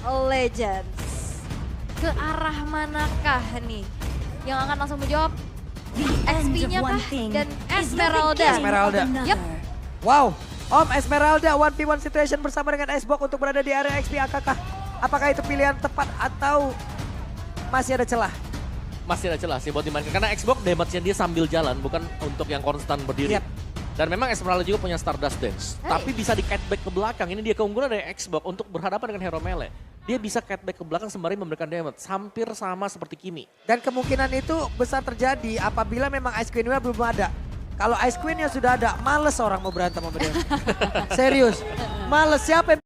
Legends. Ke arah manakah nih yang akan langsung menjawab? XP-nya kah? Dan Esmeralda. Esmeralda. Yap. Wow, Om Esmeralda 1v1 situation bersama dengan Icebox untuk berada di area XP AKK. Apakah itu pilihan tepat atau masih ada celah? Masih ada celah sih buat dimainkan. Karena Xbox damage-nya dia sambil jalan, bukan untuk yang konstan berdiri. Yep. Dan memang Esmeralda juga punya Stardust Dance. Hey. Tapi bisa di catback ke belakang. Ini dia keunggulan dari Xbox untuk berhadapan dengan hero melee. Dia bisa catback ke belakang sembari memberikan damage. Hampir sama seperti Kimi. Dan kemungkinan itu besar terjadi apabila memang Ice Queen-nya belum ada. Kalau Ice Queen-nya sudah ada, males orang mau berantem sama dia. Serius, males. Siapa yang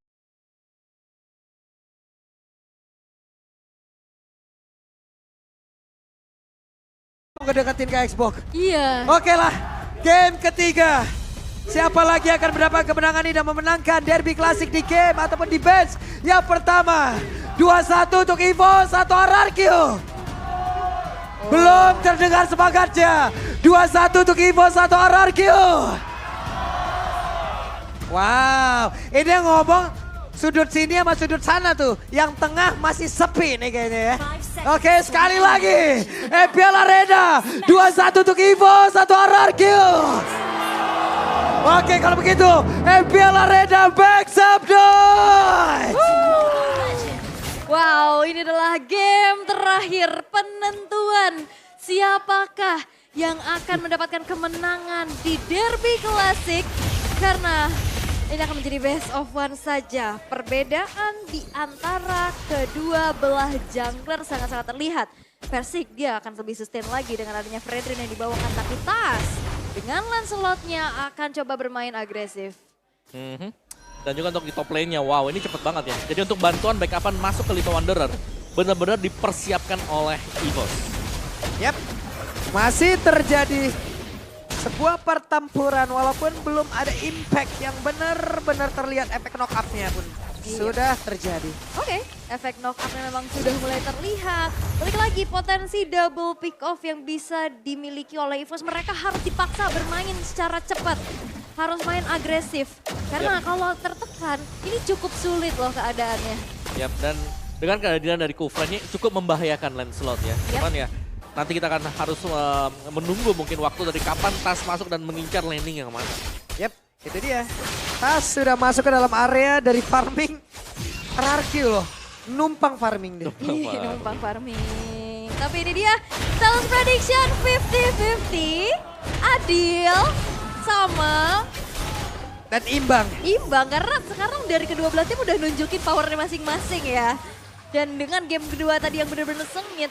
mau ngedeketin ke Xbox? Iya. Oke lah, game ketiga. Siapa lagi akan mendapat kemenangan ini dan memenangkan derby klasik di game ataupun di bench? Yang pertama, 2-1 untuk Evo, 1 RRQ. Belum terdengar semangatnya. 2-1 untuk Evo, 1 RRQ. Wow, ini yang ngomong sudut sini sama sudut sana tuh. Yang tengah masih sepi nih kayaknya ya. Oke, sekali lagi. EPL Arena, 2-1 untuk Evo, 1 RRQ. Oke, kalau begitu EPL Arena back up noise. Wow, ini adalah game terakhir penentuan siapakah yang akan mendapatkan kemenangan di derby klasik. Karena ini akan menjadi best of one saja. Perbedaan di antara kedua belah jungler sangat-sangat terlihat. Persik dia akan lebih sustain lagi dengan adanya Fredrin yang dibawakan, tapi Tas dengan Lancelot-nya akan coba bermain agresif. Dan juga untuk di top lane-nya, wow ini cepet banget ya. Jadi untuk bantuan backupan masuk ke Little Wanderer, benar-benar dipersiapkan oleh EVOS. Yap, masih terjadi sebuah pertempuran walaupun belum ada impact yang benar-benar terlihat efek knock up-nya pun sudah terjadi. Oke, efek knock up-nya memang sudah mulai terlihat. Balik lagi potensi double pick off yang bisa dimiliki oleh EVOS. Mereka harus dipaksa bermain secara cepat. Harus main agresif. Karena kalau tertekan, ini cukup sulit loh keadaannya. Yap, dan dengan kehadiran dari Kufran ini cukup membahayakan Lancelot ya. Cuman ya, nanti kita akan harus menunggu mungkin waktu dari kapan Tas masuk dan mengincar landing yang mana. Yap, itu dia. Tas sudah masuk ke dalam area dari farming. RRQ loh, numpang farming deh. Iya, numpang farming. Tapi ini dia, Sales Prediction 50-50. Adil sama Dan imbang. imbang. Karena sekarang dari kedua belah tim udah nunjukin powernya masing-masing ya. Dan dengan game kedua tadi yang benar-benar sengit,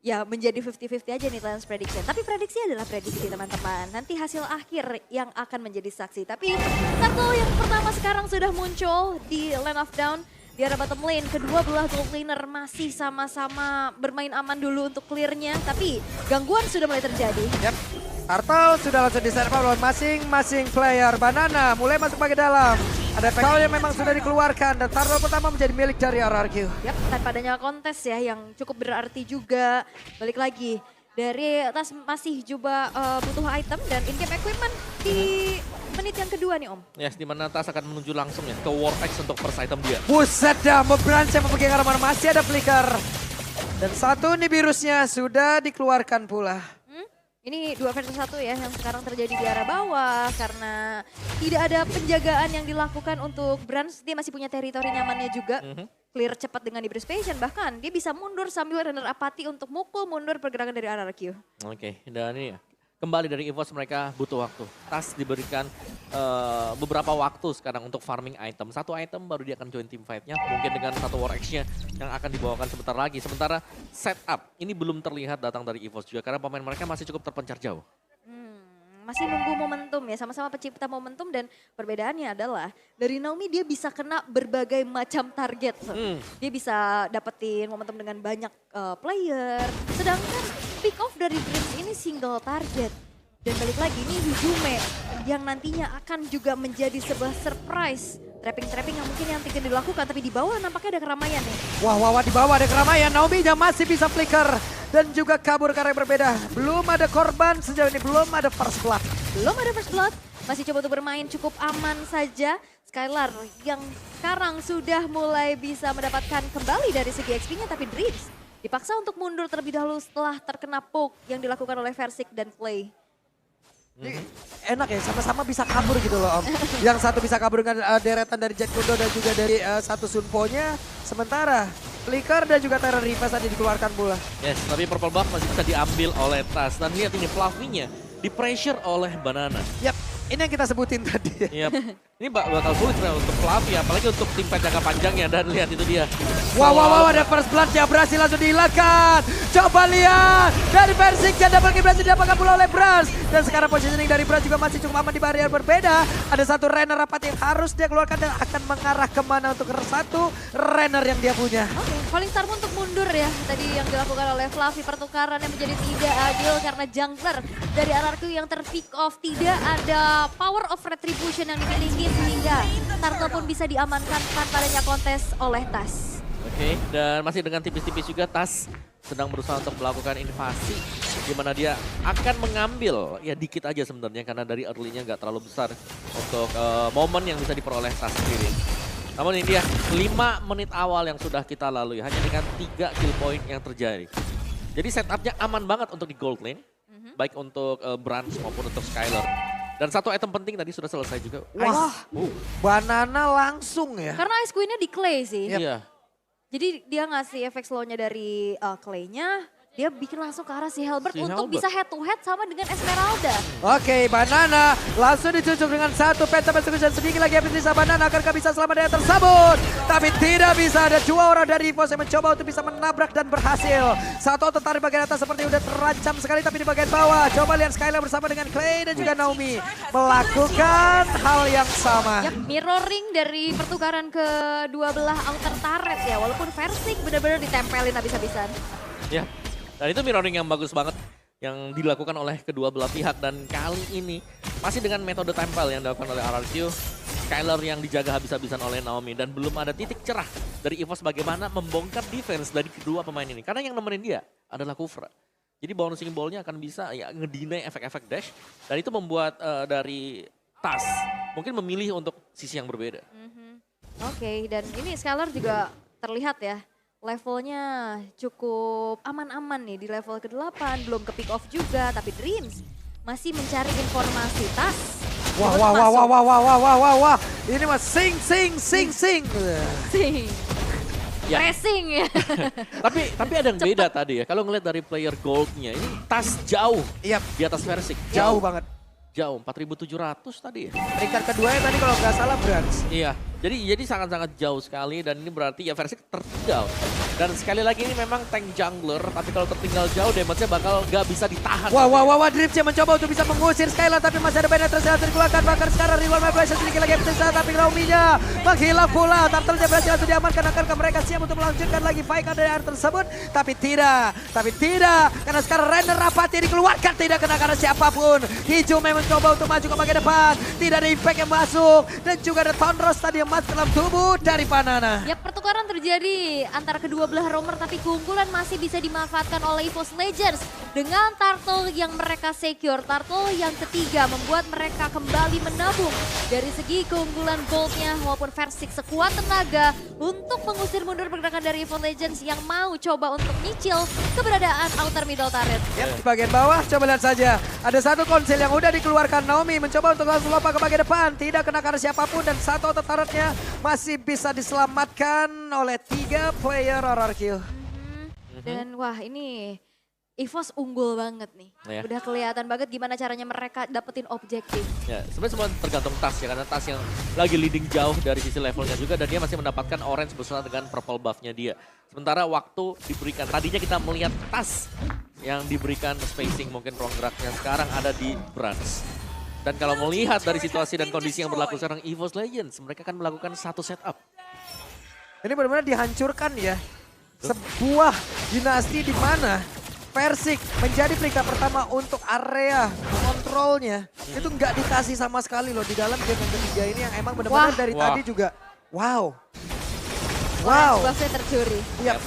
ya menjadi 50-50 aja nih Sales Prediction. Tapi prediksi adalah prediksi teman-teman. Nanti hasil akhir yang akan menjadi saksi. Tapi turtle yang pertama sekarang sudah muncul di Land of Dawn. Di arah bottom lane, kedua belah gold laner masih sama-sama bermain aman dulu untuk clearnya. Tapi gangguan sudah mulai terjadi. Yap, Turtle sudah langsung di-serve oleh masing-masing player. Banana mulai masuk bagian dalam. Ada PKO yang memang sudah dikeluarkan dan Turtle pertama menjadi milik dari RRQ. Yap, tanpa adanya kontes ya yang cukup berarti juga. Balik lagi, dari atas masih juga butuh item dan in-game equipment di menit yang kedua nih Om. Yes, di mana Tas akan menuju langsung ya ke Warfax untuk first item dia. Buset dah, memberancang mempergi ke arah masih ada flicker. Dan satu nih virusnya sudah dikeluarkan pula. Ini 2 versus 1 ya yang sekarang terjadi di arah bawah karena tidak ada penjagaan yang dilakukan untuk Brans. Dia masih punya teritori nyamannya juga. Clear cepat dengan Ibris Passion, bahkan dia bisa mundur sambil runner apati untuk mukul mundur pergerakan dari RRQ. Oke, dan ini ya, kembali dari EVOS mereka butuh waktu. Tas diberikan beberapa waktu sekarang untuk farming item. Satu item baru dia akan join team fight-nya. Mungkin dengan satu war action yang akan dibawakan sebentar lagi. Sementara setup ini belum terlihat datang dari EVOS juga karena pemain mereka masih cukup terpencar jauh. Masih nunggu momentum ya, sama-sama pencipta momentum dan perbedaannya adalah dari Naomi dia bisa kena berbagai macam target. Dia bisa dapetin momentum dengan banyak player, sedangkan pick off dari Dreams ini single target. Dan balik lagi ini Hijume yang nantinya akan juga menjadi sebuah surprise. Trapping-trapping yang mungkin yang tidak dilakukan, tapi di bawah nampaknya ada keramaian nih. Wah, di bawah ada keramaian. Naomi-nya masih bisa flicker dan juga kabur ke arah yang berbeda. Belum ada korban sejauh ini, belum ada first blood. Belum ada first blood, masih coba untuk bermain cukup aman saja. Skylar yang sekarang sudah mulai bisa mendapatkan kembali dari segi XP-nya, tapi Dreams dipaksa untuk mundur terlebih dahulu setelah terkena poke yang dilakukan oleh Versik dan Play. Enak ya, sama-sama bisa kabur gitu loh Om. Yang satu bisa kabur dengan deretan dari Jet Kundo dan juga dari satu Sunpo-nya. Sementara Flicker dan juga Terror Reverse tadi dikeluarkan pula. Yes, tapi purple buff masih bisa diambil oleh Tas. Dan lihat ini Fluffy-nya di pressure oleh Banana. Yap, ini yang kita sebutin tadi. Yap. Ini bakal sulit untuk Fluffy, apalagi untuk tim fight jangka panjangnya. Dan lihat itu dia. Wow, ada first blood yang berhasil langsung dihilangkan. Coba lihat, dari Versik dan double kill berhasil didapatkan pula oleh Bras. Dan sekarang positioning dari Bras juga masih cukup aman di barrier berbeda. Ada satu Renner rapat yang harus dia keluarkan dan akan mengarah kemana untuk satu Renner yang dia punya. Oke, Falling Star pun untuk mundur ya. Tadi yang dilakukan oleh Fluffy, pertukaran yang menjadi tidak adil karena jungler dari RRQ yang terpick off. Tidak ada power of retribution yang dimiliki sehingga Turtle pun bisa diamankan tanpa adanya kontes oleh Tas. Oke, dan masih dengan tipis-tipis juga Tas sedang berusaha untuk melakukan invasi. Di mana dia akan mengambil, ya dikit aja sebenarnya karena dari early-nya nggak terlalu besar untuk momen yang bisa diperoleh Tas sendiri. Namun ini dia 5 menit awal yang sudah kita lalui hanya dengan 3 kill point yang terjadi. Jadi setupnya aman banget untuk di gold lane, baik untuk Brans maupun untuk Skylar. Dan satu item penting tadi sudah selesai juga. Wah, Banana langsung ya. Karena Ice Queen-nya di Clay sih. Iya. Jadi dia ngasih efek slow-nya dari Clay-nya. Dia bikin langsung ke arah si Halberd untuk bisa head to head sama dengan Esmeralda. Oke, Banana langsung dicucuk dengan satu penta persecution. Sedikit lagi Episisa Banana akankah bisa selamat dari tersebut. Tapi tidak bisa, ada 2 orang dari EVOS yang mencoba untuk bisa menabrak dan berhasil. Satu tertarik bagian atas seperti udah terancam sekali, tapi di bagian bawah. Coba lihat Skylar bersama dengan Clay dan juga Naomi melakukan hal yang sama. Yap, mirroring dari pertukaran kedua belah outer turret ya. Walaupun Versik benar-benar ditempelin habis-habisan. Ya. Dan itu mirroring yang bagus banget yang dilakukan oleh kedua belah pihak. Dan kali ini masih dengan metode tempel yang dilakukan oleh RRQ. Skylar yang dijaga habis-habisan oleh Naomi. Dan belum ada titik cerah dari EVOS bagaimana membongkar defense dari kedua pemain ini. Karena yang nemenin dia adalah Kufra. Jadi bouncing ball-nya akan bisa ya ngedinai efek-efek dash. Dan itu membuat dari Tas mungkin memilih untuk sisi yang berbeda. Oke, dan ini Skylar juga terlihat ya. Levelnya cukup aman-aman nih di level ke-8, belum ke pick off juga, tapi Dreams masih mencari informasi. Tas. Wah. Ini mah sing. Sing. Ya. Racing ya. tapi ada yang beda tadi ya. Kalau ngeliat dari player goldnya, ini Tas jauh di atas Versik. Jauh banget. Jauh, 4.700 tadi ya. Peringkat kedua ya tadi kalau nggak salah Brans. Iya, jadi sangat-sangat jauh sekali dan ini berarti ya Versik tertinggal. Dan sekali lagi ini memang tank jungler, tapi kalau tertinggal jauh damage-nya bakal gak bisa ditahan. Wah, Drift mencoba untuk bisa mengusir Skylar, tapi masih ada penetrasi yang dikeluarkan. Bahkan sekarang Real Migration sedikit lagi bisa, tapi Naomi-nya menghilang pula. Turtle-nya berhasil langsung diamankan, akankah mereka siap untuk melanjutkan lagi fight dari area tersebut? Tapi tidak, karena sekarang Renner rapatnya dikeluarkan, tidak kena karena siapapun. Hijau memang mencoba untuk maju ke bagian depan, tidak ada impact yang masuk. Dan juga ada Tonros tadi yang masuk dalam tubuh dari Banana. Ya, pertukaran terjadi antara kedua belah romer, tapi keunggulan masih bisa dimanfaatkan oleh EVOS Legends dengan Turtle yang mereka secure. Turtle yang ketiga membuat mereka kembali menabung dari segi keunggulan goldnya, walaupun Versik sekuat tenaga untuk mengusir mundur pergerakan dari EVOS Legends yang mau coba untuk nyicil keberadaan outer middle turret. Yep, di bagian bawah coba lihat saja, ada satu konsil yang udah dikeluarkan. Naomi mencoba untuk langsung lompat ke bagian depan, tidak kena karena siapapun, dan satu outer turretnya masih bisa diselamatkan oleh 3 player RRQ. Dan wah, ini EVOS unggul banget nih. Ya. Udah kelihatan banget gimana caranya mereka dapetin objektif. Ya, sebenarnya semua tergantung Tas ya, karena Tas yang lagi leading jauh dari sisi levelnya juga dan dia masih mendapatkan orange bersama dengan purple buff-nya dia. Sementara waktu diberikan, tadinya kita melihat Tas yang diberikan spacing mungkin ruang geraknya, sekarang ada di Brans. Dan kalau melihat dari situasi dan kondisi yang berlaku sekarang EVOS Legends, mereka akan melakukan satu setup. Ini benar-benar dihancurkan ya. Sebuah dinasti di mana Versik menjadi peringkat pertama untuk area kontrolnya. Itu nggak dikasih sama sekali loh di dalam game yang ketiga ini yang emang benar-benar dari tadi juga. Wow. Buffnya tercuri. Yap.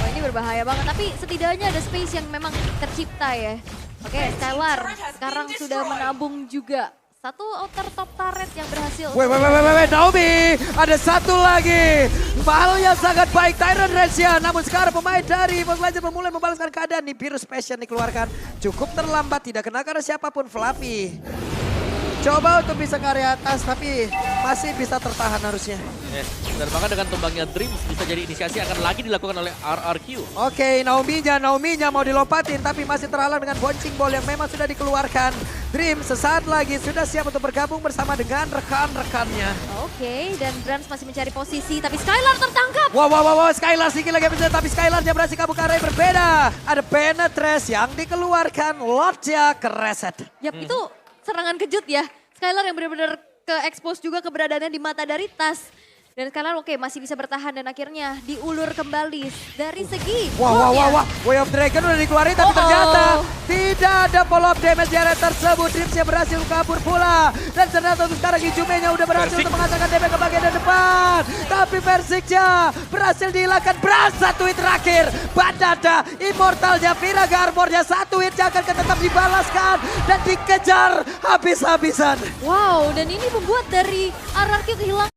Oh, ini berbahaya banget, tapi setidaknya ada space yang memang tercipta ya. Oke, Skylar sekarang sudah menabung juga Satu outer top turret yang berhasil. Wait, Naomi, ada satu lagi. Hal yang sangat baik, Tyrant Resia. Namun sekarang pemain dari Evox Legends memulai membalaskan keadaan. Nih Virus Passion dikeluarkan. Cukup terlambat, tidak kena karena siapapun. Fluffy coba untuk bisa ke area atas, tapi masih bisa tertahan harusnya. Yes. Dan bahkan dengan tumbangnya Dreams bisa jadi inisiasi akan lagi dilakukan oleh RRQ. Oke, Naomi-nya mau dilompatin, tapi masih terhalang dengan bouncing ball yang memang sudah dikeluarkan. Dream sesaat lagi sudah siap untuk bergabung bersama dengan rekan-rekannya. Oke, dan Brans masih mencari posisi, tapi Skylar tertangkap. Wow, Skylar sedikit lagi bisa, tapi Skylar dia berhasil kabur ke arah yang berbeda. Ada Penetrace yang dikeluarkan, Lordnya ke reset. Yap, itu serangan kejut ya. Skylar yang benar-benar ke-expose juga keberadaannya di mata dari Tas. Dan Skylar oke masih bisa bertahan dan akhirnya diulur kembali dari segi. Wah. Way of Dragon udah dikeluarin tapi ternyata tidak ada follow up damage di area tersebut. Dreamsnya berhasil kabur pula. Dan ternyata untuk sekarang Ijumenya udah berhasil untuk mengatakan damage ke bagian depan. Tapi Versiknya berhasil dihilangkan. Brans satu hit terakhir. Badada, Immortalnya, Viraga Armornya satu hit akan tetap dibalaskan. Dan dikejar habis-habisan. Wow, dan ini membuat dari RRQ kehilangan.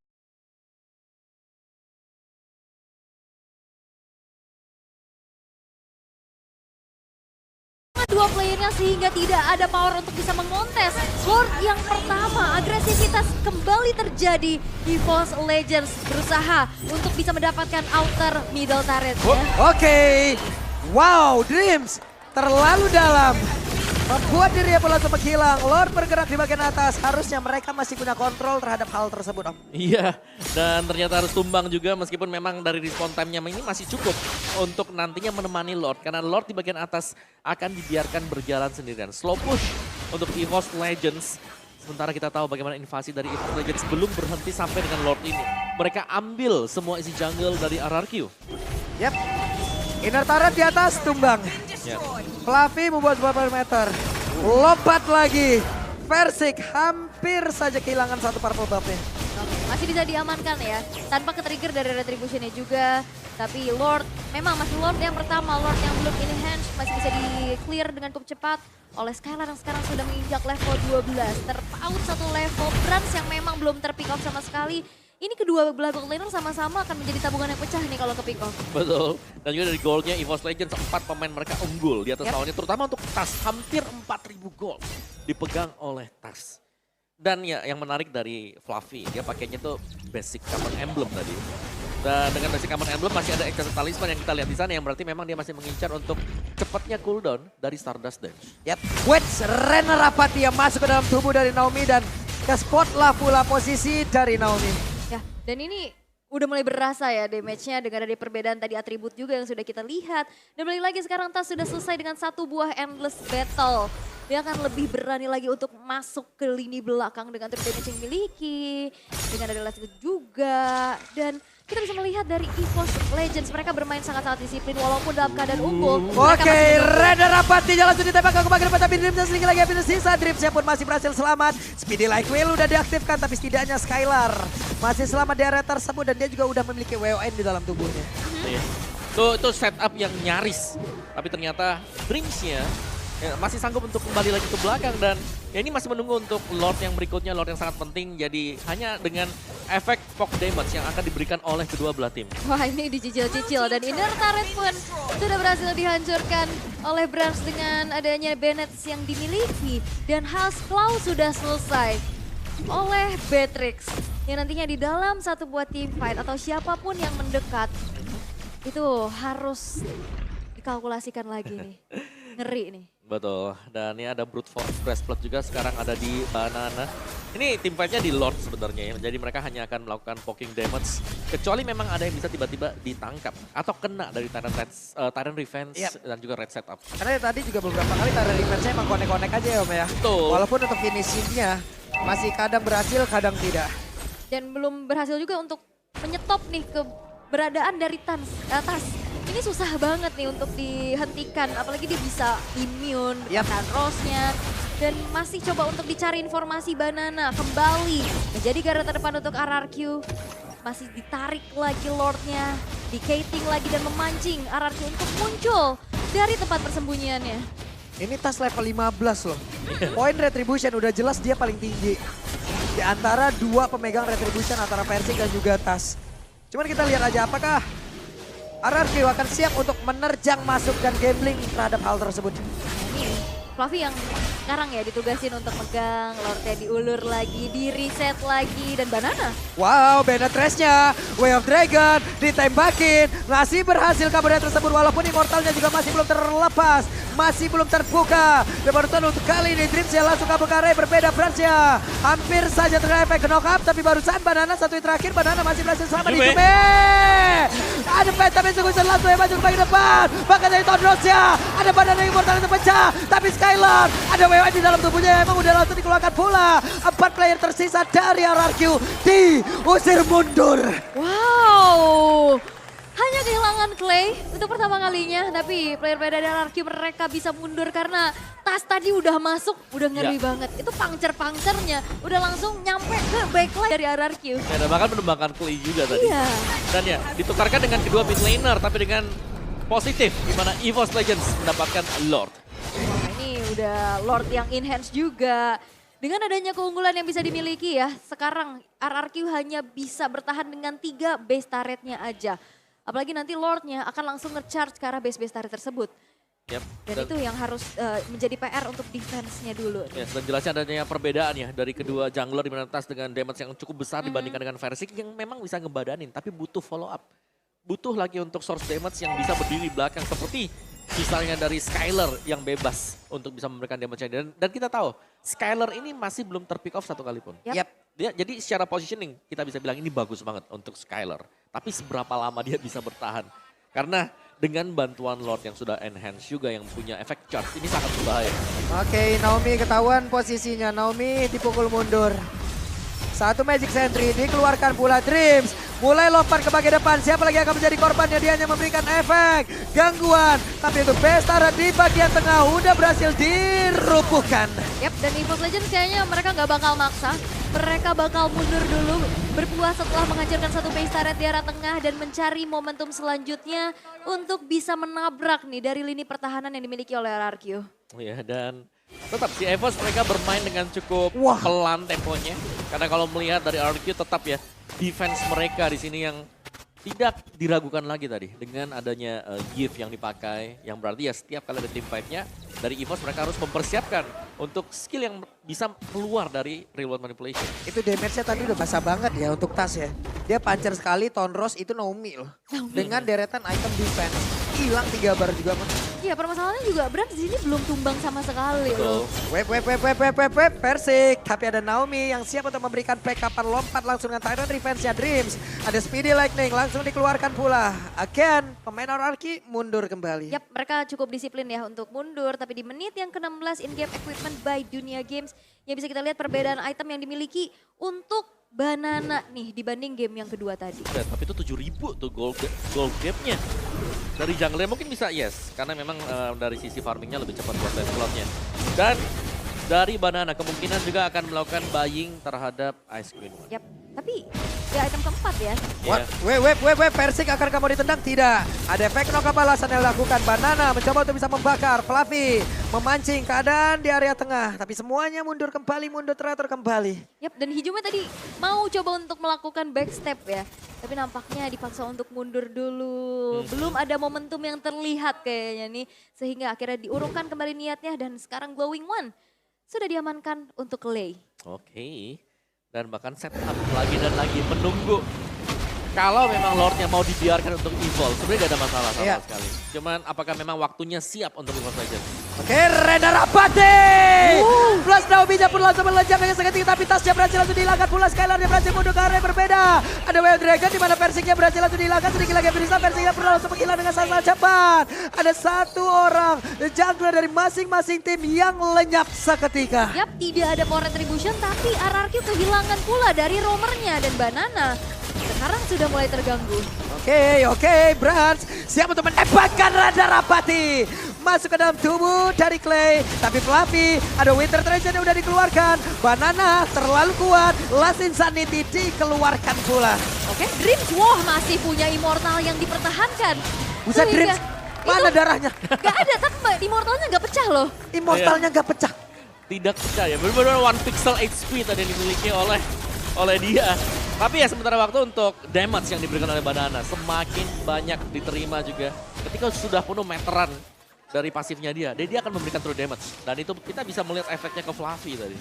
Dua playernya sehingga tidak ada power untuk bisa mengontes. Lord yang pertama, agresivitas kembali terjadi. EVOS Legends berusaha untuk bisa mendapatkan outer middle turret. Oke. Wow, Dreams terlalu dalam. Membuat dirinya pula sempat hilang. Lord bergerak di bagian atas. Harusnya mereka masih punya kontrol terhadap hal tersebut, Om. Iya, dan ternyata harus tumbang juga meskipun memang dari respawn time-nya ini masih cukup untuk nantinya menemani Lord. Karena Lord di bagian atas akan dibiarkan berjalan sendirian. Slow push untuk EVOS Legends. Sementara kita tahu bagaimana invasi dari EVOS Legends belum berhenti sampai dengan Lord ini. Mereka ambil semua isi jungle dari RRQ. Yap. Inner turret di atas, tumbang. Yep. Fluffy membuat sebuah perimeter. Lompat lagi. Versik hampir saja kehilangan satu purple buff-nya. Masih bisa diamankan ya, tanpa ke-trigger dari retribution-nya juga. Tapi Lord, memang masih Lord yang pertama, Lord yang belum enhance, masih bisa di-clear dengan cukup cepat oleh Skylar yang sekarang sudah menginjak level 12. Terpaut satu level, Brans yang memang belum terpick off sama sekali. Ini kedua belah bot laner sama-sama akan menjadi tabungan yang pecah nih kalau ke pick off. Betul. Dan juga dari goalnya EVOS Legends 4 pemain mereka unggul di atas lawannya. Terutama untuk Tas, hampir 4.000 gol dipegang oleh Tas. Dan ya yang menarik dari Fluffy, dia pakainya tuh basic common emblem tadi. Dan dengan basic common emblem masih ada extra talisman yang kita lihat di sana yang berarti memang dia masih mengincar untuk cepatnya cooldown dari Stardust Dance. Yap, Wedge Renner Rapati yang masuk ke dalam tubuh dari Naomi dan ke spot lah pula posisi dari Naomi. Ya, dan ini udah mulai berasa ya damage-nya dengan ada perbedaan tadi atribut juga yang sudah kita lihat. Dan balik lagi sekarang Tas sudah selesai dengan satu buah endless battle. Dia akan lebih berani lagi untuk masuk ke lini belakang dengan true damage yang dimiliki. Dengan ada last hit juga. Dan kita bisa melihat dari EVOS Legends mereka bermain sangat-sangat disiplin walaupun dalam keadaan unggul. Oke, Renner Rapati langsung ditembak ke bagian depan tapi Dreamsnya sedikit lagi habis sisa. Dreamsnya pun masih berhasil selamat. Speedy Like Whale udah diaktifkan tapi setidaknya Skylar masih selamat di area tersebut dan dia juga udah memiliki WON di dalam tubuhnya. Iya. Itu setup yang nyaris. Tapi ternyata Dreamsnya ya, masih sanggup untuk kembali lagi ke belakang dan ya ini masih menunggu untuk Lord yang berikutnya, Lord yang sangat penting. Jadi hanya dengan efek poke damage yang akan diberikan oleh kedua belah tim. Wah ini dicicil-cicil dan inner turret pun sudah berhasil dihancurkan oleh Brans dengan adanya Bennett yang dimiliki. Dan House Claw sudah selesai oleh Beatrix. Yang nantinya di dalam satu buah team fight atau siapapun yang mendekat itu harus dikalkulasikan lagi nih. Ngeri nih. Betul, dan ini ada Brute Force Breastplate juga sekarang ada di Banana. Ini tim fight-nya di Lord sebenarnya ya, jadi mereka hanya akan melakukan poking damage. Kecuali memang ada yang bisa tiba-tiba ditangkap atau kena dari Tyrant Revenge dan juga Red Setup. Karena tadi juga beberapa kali Tyrant Revenge-nya emang konek-konek aja ya Om ya. Betul. Walaupun untuk finishing-nya masih kadang berhasil, kadang tidak. Dan belum berhasil juga untuk menyetop nih keberadaan dari Tas. Ini susah banget nih untuk dihentikan, apalagi dia bisa immune, dan Rose-nya. Dan masih coba untuk dicari informasi Banana kembali menjadi garda terdepan untuk RRQ. Masih ditarik lagi Lord-nya, di-cating lagi dan memancing RRQ untuk muncul dari tempat persembunyiannya. Ini tas level 15 loh. Poin Retribution udah jelas dia paling tinggi. Di antara dua pemegang Retribution antara Persik dan juga tas. Cuman kita lihat aja apakah RRQ akan siap untuk menerjang masuk dan gambling terhadap hal tersebut. Ini Fluffy yang sekarang ya ditugasin untuk megang, Lordnya diulur lagi, di reset lagi, dan Banana. Wow, Bennett Trash-nya, Way of Dragon, ditembakin, masih berhasil kabarnya tersebut walaupun Immortalnya juga masih belum terlepas, masih belum terbuka. Dan barusan untuk kali ini Dreams yang langsung kabur ke area berbeda Branch-nya. Hampir saja terkena efek knock up, tapi barusan Banana satu yang terakhir, Banana masih berhasil selamat di Jume. Ada Phantom Execution langsung yang maju ke bagian depan, bahkan dari Tondros-nya, ada Banana yang Immortal yang terpecah, tapi Skylar, ada WW di dalam tubuhnya emang udah langsung dikeluarkan pula. 4 player tersisa dari RRQ diusir mundur. Wow, hanya kehilangan Clay untuk pertama kalinya, tapi player-player dari RRQ mereka bisa mundur karena tas tadi udah masuk, udah ngeri banget. Itu puncture-puncturnya udah langsung nyampe ke backline dari RRQ. Ya, dan bahkan menembakkan Clay juga tadi. Iya. Dan ya, ditukarkan dengan kedua mid laner, tapi dengan positif, di mana EVOS Legends mendapatkan Lord. Wah, ini udah Lord yang enhance juga. Dengan adanya keunggulan yang bisa dimiliki ya, sekarang RRQ hanya bisa bertahan dengan 3 base turretnya aja. Apalagi nanti Lordnya akan langsung nge-charge ke arah base-base turret tersebut. Yep. Dan itu yang harus menjadi PR untuk defense-nya dulu. Ya, dan jelasnya adanya perbedaan ya dari kedua jungler di mana Tas dengan damage yang cukup besar dibandingkan dengan Versik yang memang bisa ngebadanin, tapi butuh follow up. Butuh lagi untuk source damage yang bisa berdiri belakang seperti misalnya dari Skylar yang bebas untuk bisa memberikan damage-nya. Dan kita tahu Skylar ini masih belum terpick off satu kali pun. Yep. Jadi secara positioning kita bisa bilang ini bagus banget untuk Skylar. Tapi seberapa lama dia bisa bertahan? Karena dengan bantuan Lord yang sudah enhance juga yang punya efek charge ini sangat berbahaya. Oke, Naomi ketahuan posisinya. Naomi dipukul mundur. Satu Magic Sentry dikeluarkan pula Dreams. Mulai lompat ke bagian depan. Siapa lagi akan menjadi korbannya? Dia hanya memberikan efek gangguan. Tapi untuk Bestara di bagian tengah udah berhasil dirubuhkan. Yap, dan EVOS Legends kayaknya mereka nggak bakal maksa. Mereka bakal mundur dulu, berpuas setelah menghancurkan satu base turret di arah tengah dan mencari momentum selanjutnya untuk bisa menabrak nih dari lini pertahanan yang dimiliki oleh RRQ. Ya, dan tetap si EVOS mereka bermain dengan cukup pelan temponya. Karena kalau melihat dari RRQ tetap ya defense mereka di sini yang tidak diragukan lagi tadi dengan adanya gift yang dipakai, yang berarti ya setiap kali ada team fight-nya dari EVOS mereka harus mempersiapkan untuk skill yang bisa keluar dari real world manipulation. Itu damage-nya tadi udah basah banget ya untuk Tas ya. Dia pancer sekali, Tondros itu Naomi loh. Dengan deretan item defense. Hilang 3 bar juga mas. Iya, permasalahannya juga Brand di sini belum tumbang sama sekali loh. Web, Persik. Tapi ada Naomi yang siap untuk memberikan backupan lompat langsung dengan Tyrant Revenge-nya Dreams. Ada Speedy Lightning langsung dikeluarkan pula. Again, pemain RRQ mundur kembali. Yap, mereka cukup disiplin ya untuk mundur. Tapi di menit yang ke-16 in-game equipment by Dunia Games. Yang bisa kita lihat perbedaan item yang dimiliki untuk Banana nih dibanding game yang kedua tadi. Ya, tapi itu 7.000 tuh gold gap-nya. Dari jungler mungkin bisa yes, karena memang dari sisi farmingnya lebih cepat buat lane slotnya. Dan dari Banana kemungkinan juga akan melakukan buying terhadap Ice Queen. Yap, tapi ya item keempat ya. Web, Persik akan kamu ditendang? Tidak. Ada efek knock balasan yang dilakukan. Banana mencoba untuk bisa membakar. Fluffy memancing keadaan di area tengah. Tapi semuanya mundur kembali, mundur teratur kembali. Yap, dan Hijume tadi mau coba untuk melakukan backstep ya. Tapi nampaknya dipaksa untuk mundur dulu. Belum ada momentum yang terlihat kayaknya nih. Sehingga akhirnya diurungkan kembali niatnya dan sekarang Glowing One sudah diamankan untuk Clay. Oke. Dan bahkan setup lagi dan lagi menunggu. Kalau memang Lordnya mau dibiarkan untuk evolve, sebenarnya gak ada masalah sama sekali. Cuman apakah memang waktunya siap untuk EVOS Legends? Oke, Reda Rapati! Plus Naomi pun langsung melejam dengan seketika, tapi tasnya berhasil langsung dihilangkan pula. Skylar dia berhasil mundur ke area berbeda. Ada Wild Dragon di mana Persiknya berhasil langsung dihilangkan. Sedikit lagi Brisa, Persiknya perlu langsung menghilang dengan sangat cepat. Ada satu orang jungler dari masing-masing tim yang lenyap seketika. Yap, tidak ada power retribution tapi RRQ kehilangan pula dari roamernya dan Banana sekarang sudah mulai terganggu. Oke, Brans siap untuk menembakkan Reda Rapati. Masuk ke dalam tubuh dari Clay. Tapi Fluffy, ada Winter Treasure yang udah dikeluarkan. Banana terlalu kuat. Last Insanity dikeluarkan pula. Oke, Dreams, wah masih punya Immortal yang dipertahankan. Buset, Sehingga- Dreams. Mana darahnya? Gak ada, tapi Immortalnya gak pecah loh. Immortalnya gak pecah. Tidak percaya, benar-benar 1 pixel HP tadi yang dimiliki oleh dia. Tapi ya sementara waktu untuk damage yang diberikan oleh Banana semakin banyak diterima juga. Ketika sudah penuh meteran dari pasifnya dia akan memberikan true damage. Dan itu kita bisa melihat efeknya ke Fluffy tadi.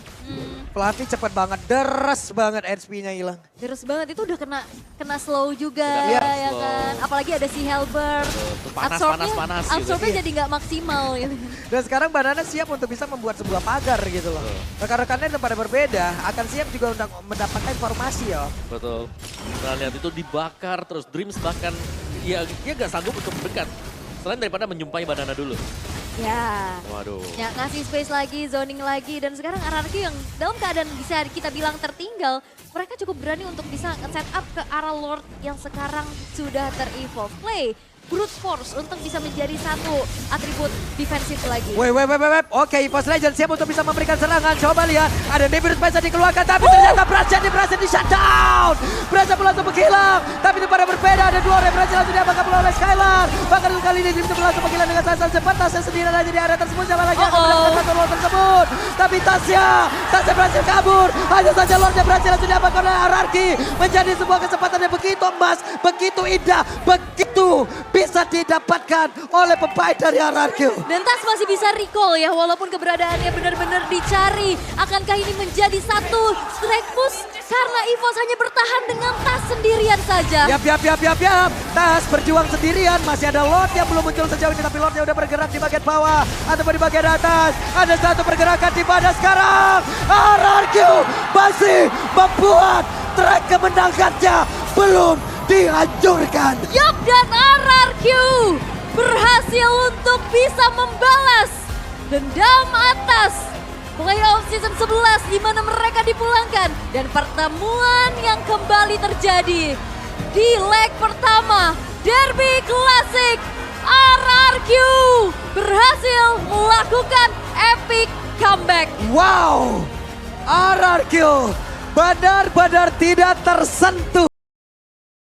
Fluffy cepet banget, deres banget HP-nya hilang. Deres banget, itu udah kena slow juga Udah ya slow. kan. Apalagi ada si Halberd. Tuh, panas gitu. Absorbnya Iya. jadi nggak maksimal gitu. Dan sekarang Banana siap untuk bisa membuat sebuah pagar gitu loh. Rekan-rekannya yang pada berbeda akan siap juga untuk mendapatkan informasi ya. Betul. Nah lihat itu dibakar terus Dreams bahkan dia gak sanggup untuk mendekat. Selain daripada menjumpai Banana dulu. Ya. Waduh. Ya ngasih space lagi, zoning lagi. Dan sekarang RRQ yang dalam keadaan bisa kita bilang tertinggal. Mereka cukup berani untuk bisa set up ke arah Lord yang sekarang sudah ter-evolve. Play brute force untuk bisa menjadi satu atribut defensif lagi. Wait. Oke, EVOS Legends siap untuk bisa memberikan serangan. Coba lihat, ada Nebulous Spice dikeluarkan, tapi ternyata berhasil di shutdown. Berhasil langsung menghilang, tapi itu pada berbeda. Ada dua orang berhasil langsung diamankan oleh Skylar. Bahkan kali ini Dream langsung menghilang dengan sangat cepat. Tasya sendiri aja di area tersebut. Siapa lagi yang akan mendapatkan satu Lord tersebut. Tapi Tasya berhasil kabur. Hanya saja Lordnya berhasil langsung diamankan oleh Ararki. Menjadi sebuah kesempatan yang begitu emas, begitu indah, begitu bisa didapatkan oleh pemain dari Ararki. Dan Tas masih bisa recall ya, walaupun keberadaannya benar-benar dicari. Akankah ini menjadi satu strike push? Karena EVOS hanya bertahan dengan Tas sendirian saja. Yap. Tas berjuang sendirian. Masih ada Lord yang belum muncul sejauh ini. Tapi Lordnya udah bergerak di bagian bawah. Ataupun di bagian atas. Ada satu pergerakan di mana sekarang. RRQ masih membuat track kemenangannya belum dihancurkan. Yup, dan RRQ berhasil untuk bisa membalas dendam atas playoff season 11 di mana mereka dipulangkan. Dan pertemuan yang kembali terjadi di leg pertama Derby Classic. RRQ berhasil melakukan epic comeback. Wow, RRQ benar-benar tidak tersentuh.